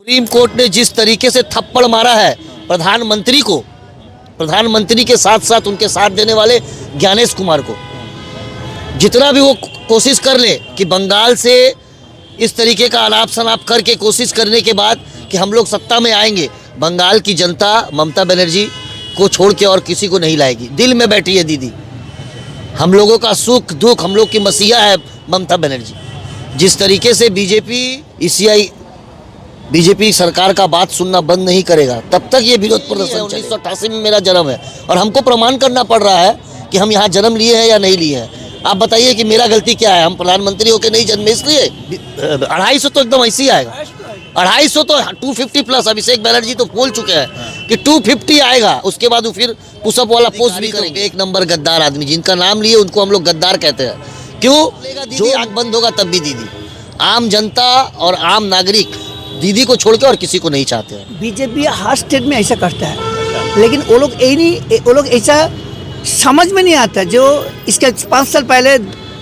Supreme court ने जिस तरीके से थप्पड़ मारा है प्रधानमंत्री को, प्रधानमंत्री के साथ साथ उनके साथ देने वाले ज्ञानेश कुमार को, जितना भी वो कोशिश कर ले कि बंगाल से इस तरीके का अनाप शनाप करके कोशिश करने के बाद कि हम लोग सत्ता में आएंगे, बंगाल की जनता ममता बनर्जी को छोड़ के और किसी को नहीं लाएगी। दिल में बैठी है दीदी, हम लोगों का सुख दुख, हम लोग की मसीहा है ममता बनर्जी। जिस तरीके से बीजेपी सरकार का बात सुनना बंद नहीं करेगा तब तक ये विरोध प्रदर्शन। 1988 में मेरा जन्म है और हमको प्रमाण करना पड़ रहा है कि हम यहाँ जन्म लिए हैं या नहीं लिए हैं। आप बताइए कि मेरा गलती क्या है? हम प्रधानमंत्री होकर नहीं जन्मे इसलिए 250 तो एकदम ऐसे ही आएगा। 250 तो 250 प्लस अभिषेक बनर्जी तो बोल चुके हैं कि 250 आएगा। उसके बाद वो फिर पुशअप वाला पोस्ट भी करेंगे। एक नंबर गद्दार आदमी, जिनका नाम लिए उनको हम लोग गद्दार कहते हैं। क्यों? जो आँख बंद होगा तब भी दीदी, आम जनता और आम नागरिक दीदी को छोड़ के और किसी को नहीं चाहते हैं। बीजेपी हर स्टेट में ऐसा करता है, लेकिन वो लोग ऐसा समझ में नहीं आता। जो इसके 5 साल पहले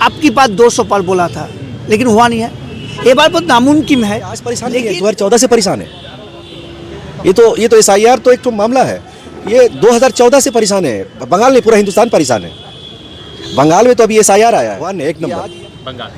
आपकी बात 200 पार बोला था, लेकिन हुआ नहीं है। ये बात बहुत नामुमकिन है। आज परेशान है, 2014 से परेशान है। ये तो SIR तो एक तो मामला है, ये 2014 से परेशान है। बंगाल नहीं, पूरा हिंदुस्तान परेशान है। बंगाल में तो अभी SIR आया है, एक नंबर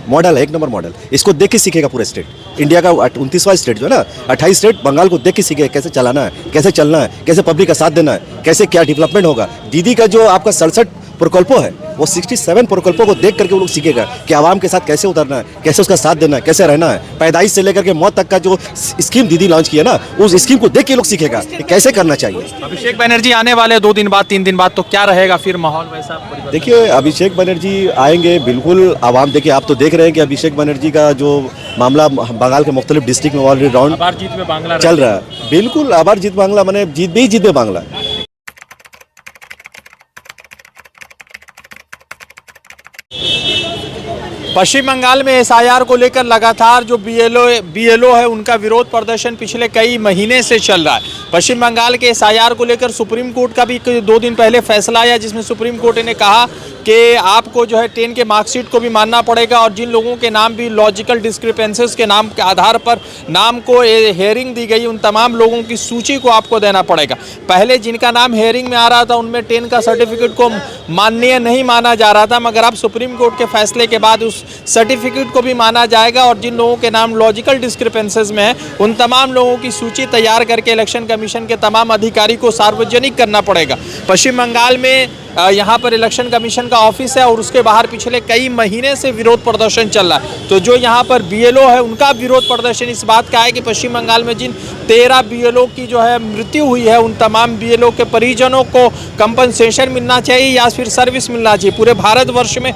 मॉडल है, एक नंबर मॉडल। इसको देख के सीखेगा पूरा स्टेट। इंडिया का 29वां स्टेट जो है ना, 28 स्टेट बंगाल को देख के सीखेगा कैसे चलाना है, कैसे चलना है, कैसे पब्लिक का साथ देना है, कैसे क्या डेवलपमेंट होगा। दीदी का जो आपका 67 प्रकल्पों है, वो 67 प्रकल्पों को देख करके वो लोग सीखेगा कि आवाम के साथ कैसे उतरना है, कैसे उसका साथ देना है, कैसे रहना है। पैदाइश से लेकर के मौत तक का जो स्कीम दीदी लॉन्च किया ना, उस स्कीम को देख के लोग सीखेगा कि कैसे करना चाहिए। अभिषेक बनर्जी आने वाले 2 दिन बाद 3 दिन बाद, तो क्या रहेगा फिर माहौल वैसा? देखिए, अभिषेक बनर्जी आएंगे बिल्कुल। आवाम देखिए, आप तो देख रहे हैं कि अभिषेक बनर्जी का जो मामला बंगाल के मुख्तलिफ डिस्ट्रिक्ट में ऑलरेडी राउंड चल रहा है। बिल्कुल आबार जीत बांग्ला, मैंने जीत में बांग्ला। पश्चिम बंगाल में SIR को लेकर लगातार जो BLO है, उनका विरोध प्रदर्शन पिछले कई महीने से चल रहा है। पश्चिम बंगाल के SIR को लेकर सुप्रीम कोर्ट का भी 2 दिन पहले फैसला आया, जिसमें सुप्रीम कोर्ट ने कहा कि आपको जो है 10 के मार्कशीट को भी मानना पड़ेगा, और जिन लोगों के नाम भी लॉजिकल डिस्क्रिपेंसीज के नाम के आधार पर नाम को हेयरिंग दी गई, उन तमाम लोगों की सूची को आपको देना पड़ेगा। पहले जिनका नाम हेयरिंग में आ रहा था उनमें 10 का सर्टिफिकेट को माननीय नहीं माना जा रहा था, मगर अब सुप्रीम कोर्ट के फैसले के बाद उस सर्टिफिकेट को भी माना जाएगा, और जिन लोगों के नाम लॉजिकल डिस्क्रिपेंसीज में है उन तमाम लोगों की सूची तैयार करके इलेक्शन कमीशन के तमाम अधिकारी को सार्वजनिक करना पड़ेगा। पश्चिम बंगाल में यहाँ पर इलेक्शन कमीशन का ऑफिस है और उसके बाहर पिछले कई महीने से विरोध प्रदर्शन चल रहा है। तो जो यहाँ पर BLO है, उनका विरोध प्रदर्शन इस बात का है कि पश्चिम बंगाल में जिन 13 BLO की जो है मृत्यु हुई है, उन तमाम BLO के परिजनों को कंपनसेशन मिलना चाहिए या फिर सर्विस मिलना चाहिए। पूरे भारतवर्ष में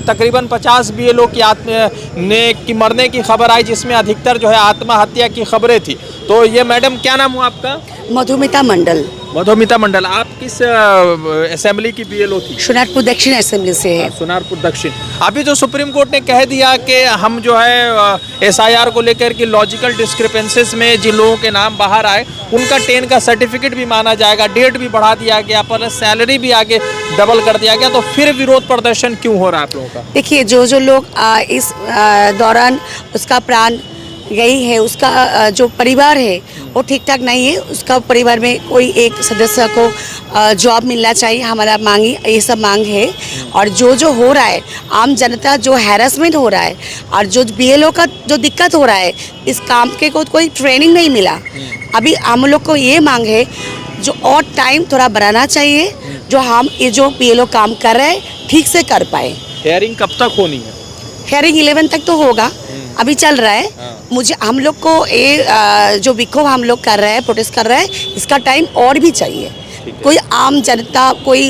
तकरीबन 50 BLO की मरने की खबर आई, जिसमें अधिकतर जो है आत्महत्या की खबरें थी। तो ये मैडम, क्या नाम हुआ आपका? मधुमिता मंडल। मधुमिता मंडल, आप किस असेंबली की BLO थी? सोनारपुर दक्षिण असेंबली से है। सोनारपुर दक्षिण। अभी जो सुप्रीम कोर्ट ने कह दिया कि हम जो है SIR को लेकर के लॉजिकल डिस्क्रिपेंसीज में जिन लोगों के नाम बाहर आए उनका 10 का सर्टिफिकेट भी माना जाएगा, डेट भी बढ़ा दिया गया, पर सैलरी भी आगे डबल कर दिया गया। तो फिर विरोध प्रदर्शन क्यों हो रहा है आप लोगों का? देखिए, जो लोग इस दौरान उसका प्राण गई है, उसका जो परिवार है वो ठीक ठाक नहीं है। उसका परिवार में कोई एक सदस्य को जॉब मिलना चाहिए, हमारा ये सब मांग है। और जो हो रहा है, आम जनता जो हैरेसमेंट हो रहा है और जो BLO का जो दिक्कत हो रहा है, इस काम के को कोई ट्रेनिंग नहीं मिला। अभी हम लोग को ये मांग है जो और टाइम थोड़ा बढ़ाना चाहिए, जो हम ये जो BLO काम कर रहे हैं ठीक से कर पाए। हेयरिंग कब तक होनी है? हेयरिंग 11 तक तो होगा, अभी चल रहा है। मुझे हम लोग को ये जो विक्षोभ हम लोग कर रहे हैं, प्रोटेस्ट कर रहे हैं, इसका टाइम और भी चाहिए। कोई आम जनता, कोई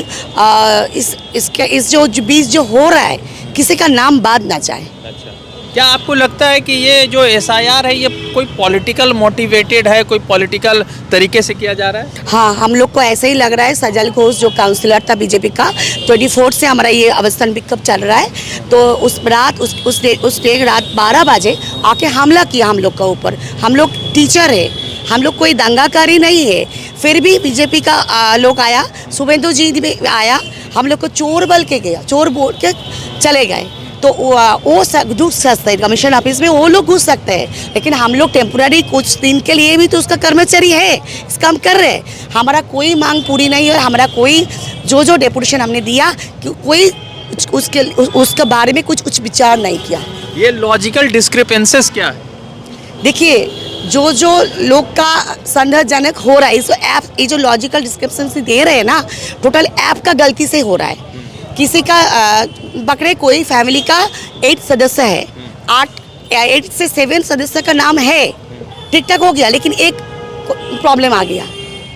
इस जो बीच जो हो रहा है, किसी का नाम बाद ना जाए। अच्छा, क्या आपको लगता है कि ये जो SIR है, ये कोई पॉलिटिकल मोटिवेटेड है, कोई पॉलिटिकल तरीके से किया जा रहा है? हाँ, हम लोग को ऐसे ही लग रहा है। सजल घोष जो काउंसलर था बीजेपी का, 24 से हमारा ये अवस्थान पिकअप चल रहा है। तो उस रात 12 बजे आके हमला किया हम लोग के ऊपर। हम लोग टीचर है, हम लोग कोई दंगाकारी नहीं है। फिर भी बीजेपी का लोग आया, शुभेंदु जी भी आया, हम लोग को चोर बोल के गया, चोर बोल के चले गए। तो वो घुस सकते हैं कमीशन ऑफिस में, वो लोग घुस सकते हैं, लेकिन हम लोग टेम्पोररी कुछ दिन के लिए भी तो उसका कर्मचारी है, इस काम कर रहे हैं। हमारा कोई मांग पूरी नहीं है और हमारा कोई जो डेपुटेशन हमने दिया कोई उसके बारे में कुछ विचार नहीं किया। ये लॉजिकल डिस्क्रिपेंसेस क्या है? देखिए जो लोग का संदेहजनक हो रहा है, इस ऐप ये जो लॉजिकल डिस्क्रिप्शन दे रहे हैं ना, टोटल ऐप का गलती से हो रहा है। किसी का बकरे कोई फैमिली का 8 सदस्य है, 8 से 7 सदस्य का नाम है, ठीक ठाक हो गया, लेकिन एक प्रॉब्लम आ गया,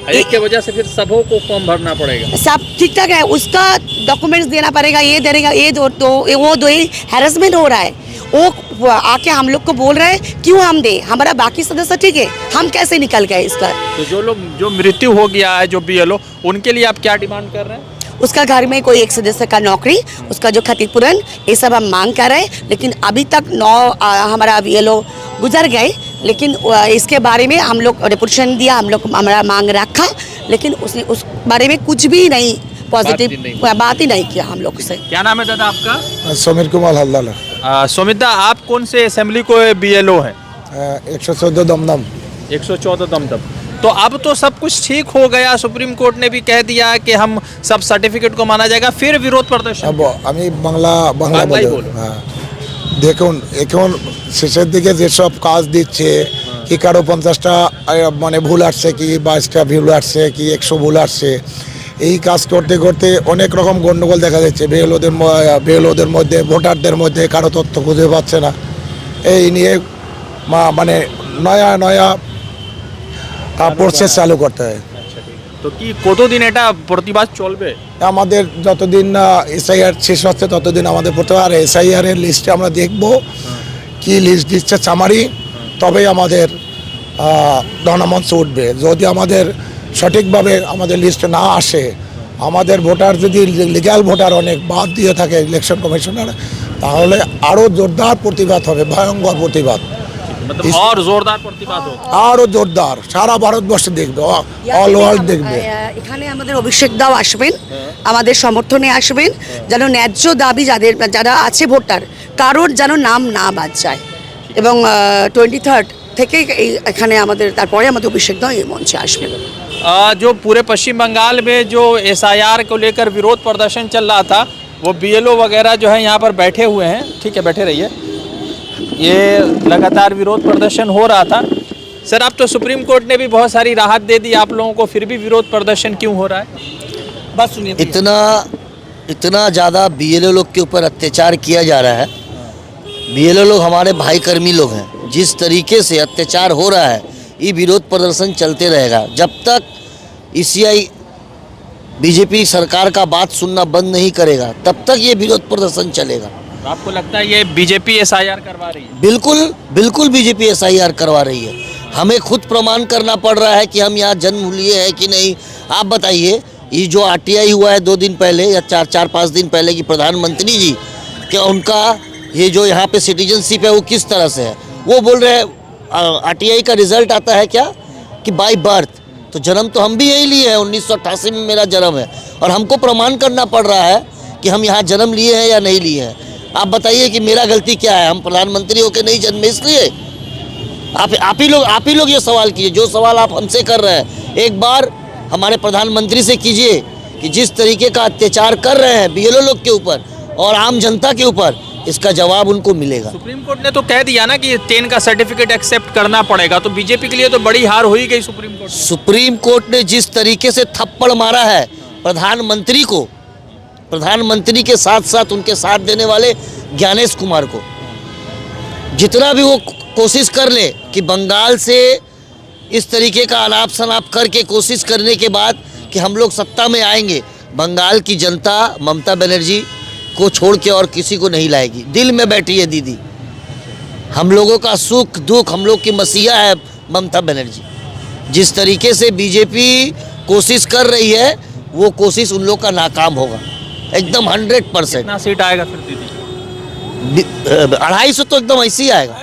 एक की वजह से फिर सबों को फॉर्म भरना पड़ेगा। सब ठीक ठाक है, उसका डॉक्यूमेंट्स देना पड़ेगा, ये देगा, ये वो दो हैरेसमेंट हो रहा है। वो आके हम लोग को बोल रहे हैं क्यों हम दे, हमारा बाकी सदस्य ठीक है, हम कैसे निकल गए इसका। तो जो मृत्यु हो गया है जो BLO, उनके लिए आप क्या डिमांड कर रहे हैं? उसका घर में कोई एक सदस्य का नौकरी, उसका जो क्षतिपूरण, ये सब हम मांग कर रहे हैं, लेकिन अभी तक 9 हमारा BLO गुजर गए, लेकिन इसके बारे में हम लोग डेपुटेशन दिया, हम लोग हमारा मांग रखा, लेकिन उसने उस बारे में कुछ भी नहीं पॉजिटिव बात ही नहीं किया हम लोग से। क्या नाम है दादा आपका? समीर कुमार हल्दार। सुमित दा, आप कौन से असेंबली को BLO हैं? 114 दमदम। 114 दमदम। तो अब तो सब कुछ ठीक हो गया, सुप्रीम कोर्ट ने भी कह दिया कि हम सब सर्टिफिकेट को माना जाएगा, फिर विरोध प्रदर्शन। अब আমি বাংলা বলি। দেখুন এখন শেষের দিকে যেসব কাজ দিচ্ছে কি কারো 50টা মানে ভুল আসছে, কি 22টা ভুল আসছে, কি 100 ভুল আসছে, এই কাজ করতে করতে অনেক রকম গন্ডগোল দেখা যাচ্ছে। BLOদের মধ্যে, ভোটারদের মধ্যে কারো তথ্য খুঁজে পাচ্ছে না, এই নিয়ে মানে নয়া প্রসেস চালু করতে হয়। তো কি কতদিন এটা প্রতিবাদ চলবে? আমাদের যতদিন না SIR শেষ হচ্ছে ততদিন আমাদের পড়তে হবে। আর SIR এর লিস্টে আমরা দেখব কি লিস্ট দিচ্ছে সামারি, তবেই আমাদের গণমঞ্চে উঠবে। যদি আমাদের সঠিকভাবে আমাদের লিস্টে না আসে, আমাদের ভোটার যদি লিগ্যাল ভোটার অনেক বাদ দিয়ে থাকে ইলেকশন কমিশনার, তাহলে আরও জোরদার প্রতিবাদ হবে, ভয়ঙ্কর প্রতিবাদ। मतलब और जोरदार प्रतिबाद होगा, আরও জোরদার, সারা ভারতবর্ষে দেখবে, অল ওয়ার্ল্ড দেখবে। এখানে আমাদের অভিষেক দাও আসবেন, আমাদের সমর্থনে আসবেন, যেন ন্যায্য দাবি যারা আছে ভোটার, কারোর যেন নাম না বাদ যায়। এবং 23 থেকে এখানে আমাদের তারপরে আমাদের অভিষেক দাও এই মঞ্চে আসবেন। जो पूरे पश्चिम बंगाल में जो SIR को लेकर विरोध प्रदर्शन चल रहा था, वो BLO वगैरह जो है यहाँ पर बैठे हुए हैं, ठीक है बैठे रहिए। ये लगातार विरोध प्रदर्शन हो रहा था। सर, अब तो सुप्रीम कोर्ट ने भी बहुत सारी राहत दे दी आप लोगों को, फिर भी विरोध प्रदर्शन क्यों हो रहा है? बात सुनिए। इतना ज़्यादा BLO लोग के ऊपर अत्याचार किया जा रहा है। BLO लोग हमारे भाई कर्मी लोग हैं, जिस तरीके से अत्याचार हो रहा है, ये विरोध प्रदर्शन चलते रहेगा जब तक ECI BJP सरकार का बात सुनना बंद नहीं करेगा, तब तक ये विरोध प्रदर्शन चलेगा। आपको लगता है ये BJP SIR करवा रही है? बिल्कुल BJP SIR करवा रही है। हमें खुद प्रमाण करना पड़ रहा है कि हम यहाँ जन्म लिए हैं कि नहीं। आप बताइए, ये जो RTI हुआ है 2 दिन पहले या 4-5 दिन पहले की प्रधानमंत्री जी, क्या उनका ये जो यहाँ पे सिटीजनशिप है वो किस तरह से है? वो बोल रहे हैं RTI का रिजल्ट आता है क्या कि बाय बर्थ, तो जन्म तो हम भी यही लिए हैं, 1988 में मेरा जन्म है, और हमको प्रमाण करना पड़ रहा है कि हम यहाँ जन्म लिए हैं या नहीं लिए हैं। आप बताइए कि मेरा गलती क्या है? हम प्रधानमंत्री होकर नहीं जन्मे इसलिए? आप ही लोग ये सवाल कीजिए, जो सवाल आप हमसे कर रहे हैं, एक बार हमारे प्रधानमंत्री से कीजिए कि जिस तरीके का अत्याचार कर रहे हैं BLO लोग के ऊपर और आम जनता के ऊपर, इसका जवाब उनको मिलेगा। सुप्रीम कोर्ट ने तो कह दिया ना कि 10 का सर्टिफिकेट एक्सेप्ट करना पड़ेगा, तो BJP के लिए तो बड़ी हार हो ही गई। सुप्रीम कोर्ट ने जिस तरीके से थप्पड़ मारा है प्रधानमंत्री को, प्रधानमंत्री के साथ साथ उनके साथ देने वाले ज्ञानेश कुमार को, जितना भी वो कोशिश कर ले कि बंगाल से इस तरीके का अनाप शनाप करके कोशिश करने के बाद कि हम लोग सत्ता में आएंगे, बंगाल की जनता ममता बनर्जी को छोड़ के और किसी को नहीं लाएगी। दिल में बैठी है दीदी, हम लोगों का सुख दुख, हम लोग की मसीहा है ममता बनर्जी। जिस तरीके से BJP कोशिश कर रही है, वो कोशिश उन लोग का नाकाम होगा एकदम 100%। कितना सीट आएगा फिर दीदी? 250 तो एकदम ऐसे ही आएगा।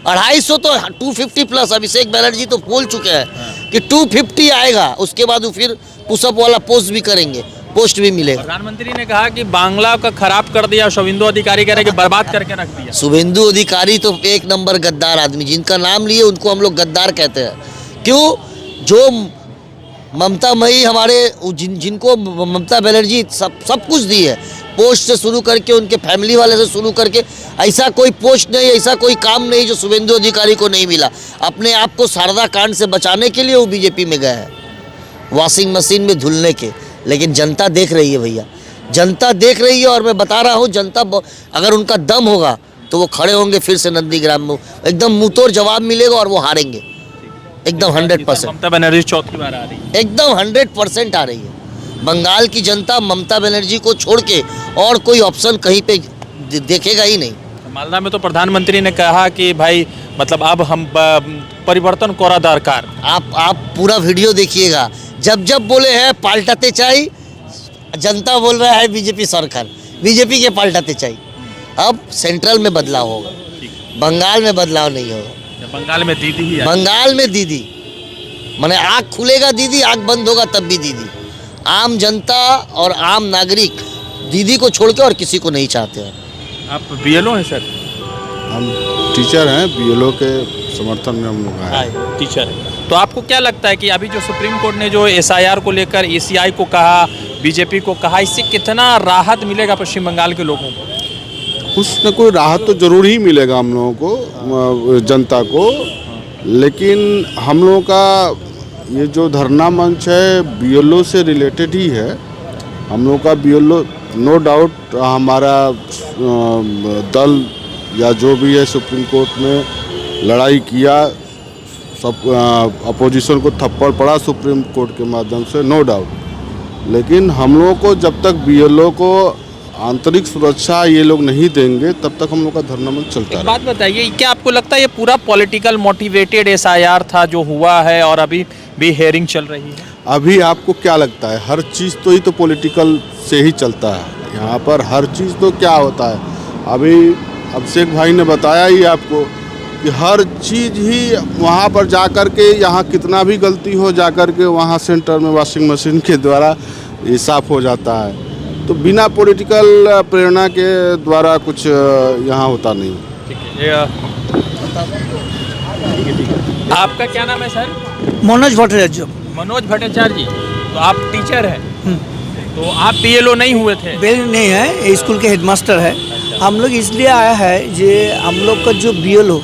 250 तो 250 प्लस। अभिषेक बनर्जी तो बोल चुके हैं कि 250 आएगा, उसके बाद वो फिर पुशअप वाला पोस्ट भी करेंगे। पोस्ट भी मिलेगा। प्रधानमंत्री ने कहा कि बांग्ला का खराब कर दिया, शुभेंदु अधिकारी कह रहे कि बर्बाद करके रख दिया। शुभेंदु अधिकारी तो एक नंबर गद्दार आदमी, जिनका नाम लिए उनको हम लोग गद्दार कहते हैं। क्यों? जो ममता मई हमारे जिनको ममता बनर्जी सब कुछ दी है, पोस्ट से शुरू करके उनके फैमिली वाले से शुरू करके, ऐसा कोई पोस्ट नहीं, ऐसा कोई काम नहीं जो शुभेंदु अधिकारी को नहीं मिला। अपने आप को शारदा कांड से बचाने के लिए वो बीजेपी में गए हैं, वॉशिंग मशीन में धुलने के। लेकिन जनता देख रही है भैया, जनता देख रही है। और मैं बता रहा हूँ, जनता अगर उनका दम होगा तो वो खड़े होंगे फिर से नंदीग्राम में, एकदम मुंहतोड़ जवाब मिलेगा और वो हारेंगे एकदम 100%। ममता बनर्जी चौथी बार आ रही है, एकदम 100% आ रही है। बंगाल की जनता ममता बनर्जी को छोड़ के और कोई ऑप्शन कहीं पे देखेगा ही नहीं। मालदा में तो प्रधानमंत्री ने कहा कि भाई मतलब अब हम परिवर्तन कोरा दरकार। आप पूरा वीडियो देखिएगा, जब जब बोले हैं पाल्टाते चाहिए, जनता बोल रहा है बीजेपी सरकार, बीजेपी के पाल्टाते चाहिए। अब सेंट्रल में बदलाव होगा, बंगाल में बदलाव नहीं होगा। बंगाल में दीदी ही है। बंगाल में दीदी माने आँख खुलेगा दीदी, आँख बंद होगा तब भी दीदी। आम जनता और आम नागरिक दीदी को छोड़ के और किसी को नहीं चाहते हैं। आप बीएलओ हैं सर? हम टीचर हैं, बीएलओ के समर्थन में हम लोग आए। टीचर है। तो आपको क्या लगता है कि अभी जो सुप्रीम कोर्ट ने जो एसआईआर को लेकर ईसीआई को कहा, बीजेपी को कहा, इससे कितना राहत मिलेगा पश्चिम बंगाल के लोगों को? कुछ न कोई राहत तो जरूर ही मिलेगा हम लोगों को, जनता को। लेकिन हम लोगों का ये जो धरना मंच है बीएलओ से रिलेटेड ही है। हम लोग का बीएलओ नो डाउट हमारा दल या जो भी है सुप्रीम कोर्ट में लड़ाई किया, सब अपोजिशन को थप्पड़ पड़ा सुप्रीम कोर्ट के माध्यम से, नो डाउट। लेकिन हम लोगों को जब तक बीएलओ को आंतरिक सुरक्षा ये लोग नहीं देंगे तब तक हम लोग का धरना मंच चलता है। बात बताइए, क्या आपको लगता है ये पूरा पॉलिटिकल मोटिवेटेड एसआईआर था जो हुआ है और अभी भी हेयरिंग चल रही है? अभी आपको क्या लगता है? हर चीज़ तो ही तो पॉलिटिकल से ही चलता है। यहाँ पर हर चीज़ तो क्या होता है, अभी अभिषेक भाई ने बताया ही आपको कि हर चीज़ ही वहाँ पर जा कर के, यहाँ कितना भी गलती हो जा कर के वहाँ सेंटर में वॉशिंग मशीन के द्वारा ये साफ हो जाता है। तो बिना पॉलिटिकल प्रेरणा के द्वारा कुछ यहाँ होता नहीं। ठीक है। आपका क्या नाम है सर? मनोज भट्टाचार्य। मनोज भट्टाचार्य जी, तो आप टीचर हैं, तो आप बीएलओ नहीं हुए थे? बेल नहीं है, स्कूल के हेडमास्टर है। हम लोग इसलिए आया है जे हम लोग का जो BLO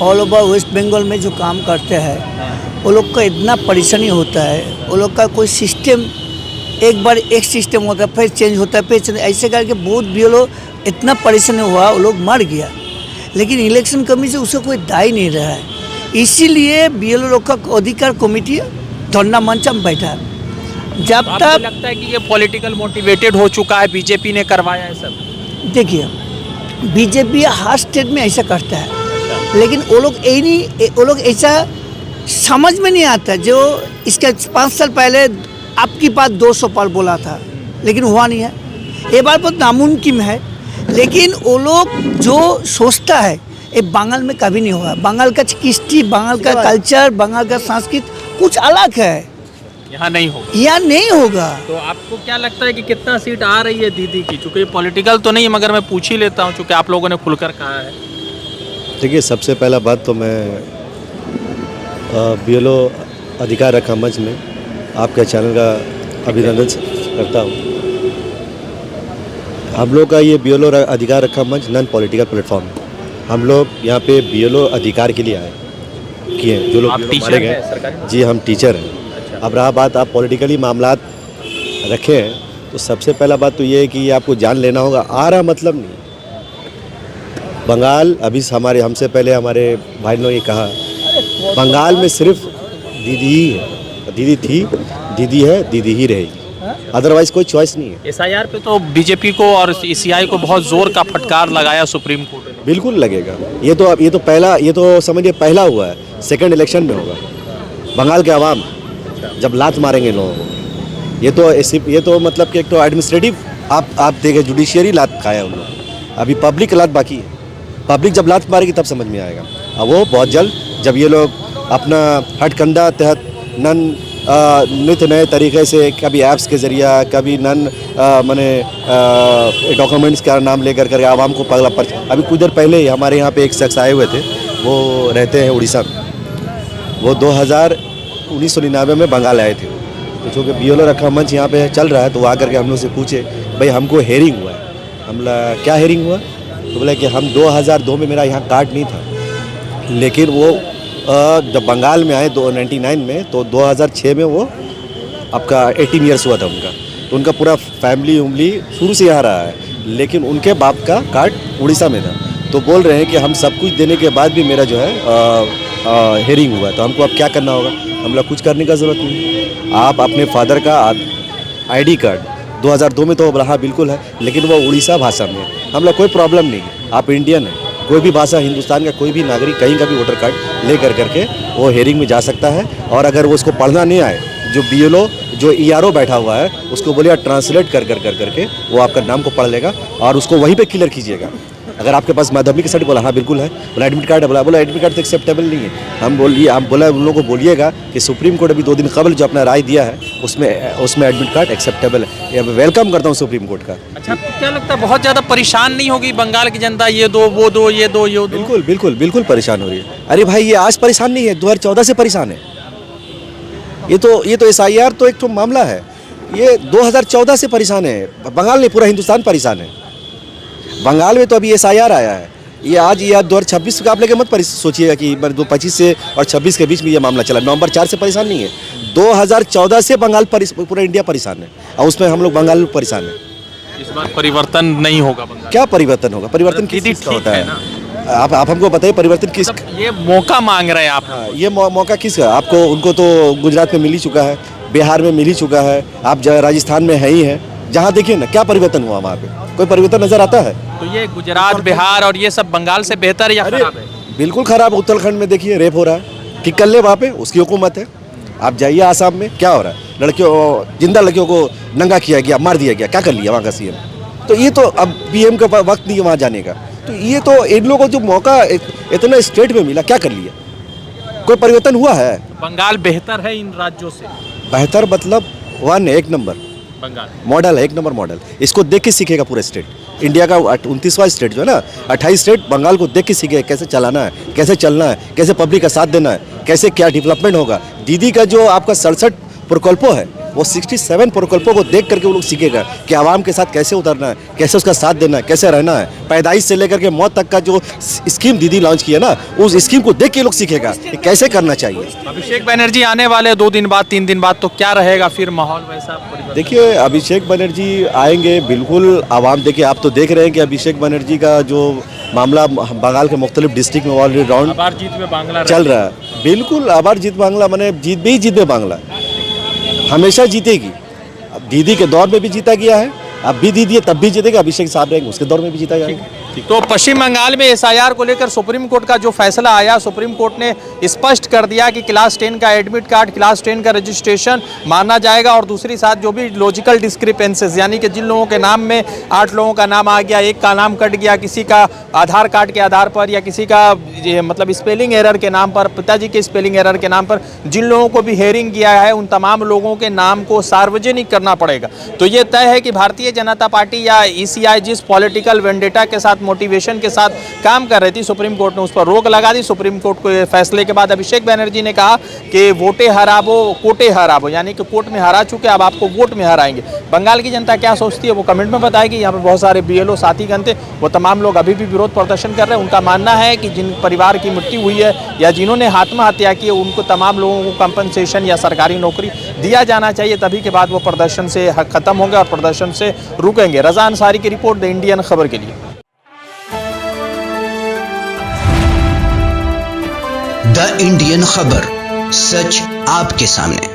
all over West Bengal में जो काम करते हैं वो लोग का इतना परेशानी होता है। वो लोग का कोई सिस्टम, एक बार एक सिस्टम होता है फिर चेंज होता है, फिर चेंज, ऐसे करके बहुत बीएलओ इतना परेशान हुआ, वो लोग मर गया। लेकिन इलेक्शन कमीशन उसे कोई दाई नहीं रहा है। इसीलिए बीएलओ लोग का अधिकार कमेटी धरना मंच में बैठा है। जब तक लगता है कि ये पॉलिटिकल मोटिवेटेड हो चुका है, बीजेपी ने करवाया है सब? देखिए, बीजेपी हर स्टेट में ऐसा करता है, लेकिन वो लोग वो लोग ऐसा समझ में नहीं आता। जो इसके 5 साल पहले आपकी बात 200 पार बोला था, लेकिन हुआ नहीं है। ये बात बहुत नामुमकिन है। लेकिन वो लोग जो सोचता है ये बंगाल में कभी नहीं हुआ। बंगाल का कृष्टि, बंगाल का कल्चर, बंगाल का संस्कृति कुछ अलग है, यहाँ नहीं होगा। यहाँ नहीं होगा। तो आपको क्या लगता है कि कितना सीट आ रही है दीदी की? चूँकि ये पॉलिटिकल तो नहीं है, मगर मैं पूछ ही लेता हूँ चूँकि आप लोगों ने खुलकर कहा है। देखिए, सबसे पहला बात तो मैं बीएलओ अधिकार रखा मंच में आपके चैनल का अभिनंदन करता हूँ। हम लोग का ये बीएलओ अधिकार रखा मंच नॉन पॉलिटिकल प्लेटफॉर्म है। हम लोग यहाँ पे बीएलओ अधिकार के लिए आए किए, जो लोग मारे गए। जी, हम टीचर हैं। अब रहा बात आप पॉलिटिकली मामलात रखे हैं, तो सबसे पहला बात तो ये है कि आपको जान लेना होगा। आ रहा मतलब नहीं। बंगाल अभी हमसे पहले हमारे भाई ने ये कहा, बंगाल में सिर्फ दीदी ही है, दीदी थी, दीदी है, दीदी ही रहेगी, अदरवाइज कोई चॉइस नहीं है। एसआईआर पे तो बीजेपी को और ईसीआई को बहुत जोर का फटकार लगाया सुप्रीम कोर्ट ने। बिल्कुल लगेगा। ये तो समझिए पहला हुआ है, सेकंड इलेक्शन में होगा। बंगाल के अवाम जब लात मारेंगे लोगों को, ये तो मतलब कि एक तो एडमिनिस्ट्रेटिव आप देखें, जुडिशियरी लात खाया उन लोग, अभी पब्लिक लात बाकी है। पब्लिक जब लात मारेगी तब समझ में आएगा। अब वो बहुत जल्द, जब ये लोग अपना हटकंडा तहत नॉन नित नए तरीके से, कभी ऐप्स के ज़रिया, कभी मैंने डॉक्यूमेंट्स का नाम लेकर कर आवाम को पगला पर। अभी कुछ देर पहले ही हमारे यहाँ पे एक शख्स आए हुए थे, वो रहते हैं उड़ीसा में, वो 1999 में बंगाल आए थे। तो चूँकि BLO रखा मंच यहाँ पे चल रहा है, तो वो आकर के हम लोग से पूछे, भाई हमको हेयरिंग हुआ है। हम बोला क्या हेयरिंग हुआ? तो बोला कि हम 2002 में मेरा यहाँ कार्ड नहीं था, लेकिन वो जब बंगाल में आए 1999 में, तो 2006 में वो आपका 18 ईयर्स हुआ था उनका। तो उनका पूरा फैमिली उमली शुरू से यहाँ रहा है, लेकिन उनके बाप का कार्ड उड़ीसा में था। तो बोल रहे हैं कि हम सब कुछ देने के बाद भी मेरा जो है हेयरिंग हुआ है, तो हमको अब क्या करना होगा? हम लोग कुछ करने का ज़रूरत नहीं। आप अपने फादर का ID कार्ड 2002 में तो हाँ बिल्कुल है, लेकिन वो उड़ीसा भाषा में है। हम लोग कोई प्रॉब्लम नहीं है, आप इंडियन हैं, कोई भी भाषा, हिंदुस्तान का कोई भी नागरिक कहीं का भी वोटर कार्ड ले करके वो हेयरिंग में जा सकता है। और अगर वो उसको पढ़ना नहीं आए, जो BLO जो ERO बैठा हुआ है उसको बोलिए ट्रांसलेट करके वो आपका नाम को पढ़ लेगा और उसको वहीं पे क्लियर कीजिएगा। अगर आपके पास माध्यमिक सर्टिफिकेट, बोला हाँ बिल्कुल है, बोला एडमिट कार्ड है, बोला एडमिट कार्ड तो एक्सेप्टेबल नहीं है। हम बोला उन लोगों को बोलिएगा कि सुप्रीम कोर्ट अभी 2 दिन कबल जो अपना राय दिया है उसमें एडमिट कार्ड एक्सेप्टेबल है। वेलकम करता हूँ सुप्रीम कोर्ट का। अच्छा, आपको क्या लगता है बहुत ज़्यादा परेशान नहीं होगी बंगाल की जनता? ये दो वो दो, ये दो ये दो। बिल्कुल परेशान हो रही है। अरे भाई, ये आज परेशान नहीं है, 2014 से परेशान है। ये तो SIR तो एक तो मामला है, ये 2014 से परेशान है। बंगाल नहीं, पूरा हिंदुस्तान परेशान है। बंगाल में तो अभी SIR आया है, ये आज 2026 का आप लेके मत सोचिएगा कि 25 से और 26 के बीच में ये मामला चला। नवंबर 4 से परेशान नहीं है, 2014 से बंगाल पूरा इंडिया परेशान है, और उसमें हम लोग बंगाल परेशान है। इस बार परिवर्तन नहीं होगा बंगाल? क्या परिवर्तन होगा? परिवर्तन किस चीज़ का होता है? आप हमको बताइए, परिवर्तन किस? ये मौका मांग रहे हैं आप। हाँ, ये मौका किसका? आपको उनको तो गुजरात में मिल ही चुका है, बिहार में मिल ही चुका है, आप राजस्थान में है ही है। जहाँ देखिए ना क्या परिवर्तन हुआ, वहाँ पे कोई परिवर्तन नजर आता है? तो ये गुजरात, बिहार और ये सब बंगाल से बेहतर या खराब है? बिल्कुल खराब है। उत्तराखंड में देखिए रेप हो रहा है, ठीक कर ले, वहाँ पे उसकी हुकूमत है। आप जाइए आसाम में क्या हो रहा है, जिंदा लड़कियों को नंगा किया गया, मार दिया गया, क्या कर लिया वहाँ का CM? तो ये तो अब PM का वक्त नहीं है वहाँ जाने का। तो ये तो इन लोगों को जो मौका इतना स्टेट में मिला, क्या कर लिया? कोई परिवर्तन हुआ है? बंगाल बेहतर है इन राज्यों से? बेहतर मतलब 1 नंबर बंगाल मॉडल है, 1 नंबर मॉडल। इसको देख के सीखेगा पूरा स्टेट। इंडिया का 29वां स्टेट जो है ना, 28 स्टेट बंगाल को देख के सीखेगा कैसे चलाना है, कैसे चलना है, कैसे पब्लिक का साथ देना है, कैसे क्या डेवलपमेंट होगा। दीदी का जो आपका 67 प्रकल्पों है, वो 67 प्रकल्पों को देख करके वो लोग सीखेगा कि आवाम के साथ कैसे उतरना है, कैसे उसका साथ देना है, कैसे रहना है। पैदाइश से लेकर के मौत तक का जो स्कीम दीदी लॉन्च की है ना, उस स्कीम को देख के लोग सीखेगा कि कैसे करना चाहिए। अभिषेक बनर्जी आने वाले 2 दिन बाद 3 दिन बाद, तो क्या रहेगा फिर माहौल वैसा? देखिए, अभिषेक बनर्जी आएंगे बिल्कुल। आवाम देखिए, आप तो देख रहे हैं कि अभिषेक बनर्जी का जो मामला बंगाल के मुख्तलिफ डिस्ट्रिक्ट में ऑलरेडी राउंड अबार जीत में बांग्ला चल रहा है। बिल्कुल अबार जीत बांग्ला, मैंने जीत में बांग्ला हमेशा जीतेगी। अब दीदी के दौर में भी जीता गया है, अब भी दीदी है तब भी जीतेगा। अभिषेक साहब रहेंगे, उसके दौर में भी जीता जाएगा। तो पश्चिम बंगाल में SIR को लेकर सुप्रीम कोर्ट का जो फैसला आया, सुप्रीम कोर्ट ने स्पष्ट कर दिया कि क्लास 10 का एडमिट कार्ड, क्लास 10 का रजिस्ट्रेशन माना जाएगा। और दूसरी साथ जो भी लॉजिकल डिस्क्रिपेंसीज, यानी कि जिन लोगों के नाम में 8 लोगों का नाम आ गया, एक का नाम कट गया, किसी का आधार कार्ड के आधार पर या किसी का मतलब स्पेलिंग एरर के नाम पर, पिताजी के स्पेलिंग एरर के नाम पर, जिन लोगों को भी हेयरिंग किया है उन तमाम लोगों के नाम को सार्वजनिक करना पड़ेगा। तो ये तय है कि भारतीय जनता पार्टी या ECI जिस पॉलिटिकल वेंडेटा के साथ, मोटिवेशन के साथ काम कर रही थी, सुप्रीम कोर्ट ने उस पर रोक लगा दी। सुप्रीम कोर्ट के फैसले के बाद अभिषेक बनर्जी ने कहा कि वोटे हराबो कोटे हराबो, यानी कि कोर्ट में हरा चुके, अब आपको वोट में हराएंगे। बंगाल की जनता क्या सोचती है वो कमेंट में बताएगी। यहाँ पर बहुत सारे BLO साथीगण थे, वो तमाम लोग अभी भी विरोध प्रदर्शन कर रहे हैं। उनका मानना है कि जिन परिवार की मृत्यु हुई है या जिन्होंने आत्महत्या की है, उनको तमाम लोगों को कंपनसेशन या सरकारी नौकरी दिया जाना चाहिए, तभी के बाद वो प्रदर्शन से खत्म होंगे और प्रदर्शन से रुकेंगे। रज़ा अंसारी की रिपोर्ट, द इंडियन खबर के लिए। द इंडियन खबर, सच आपके सामने।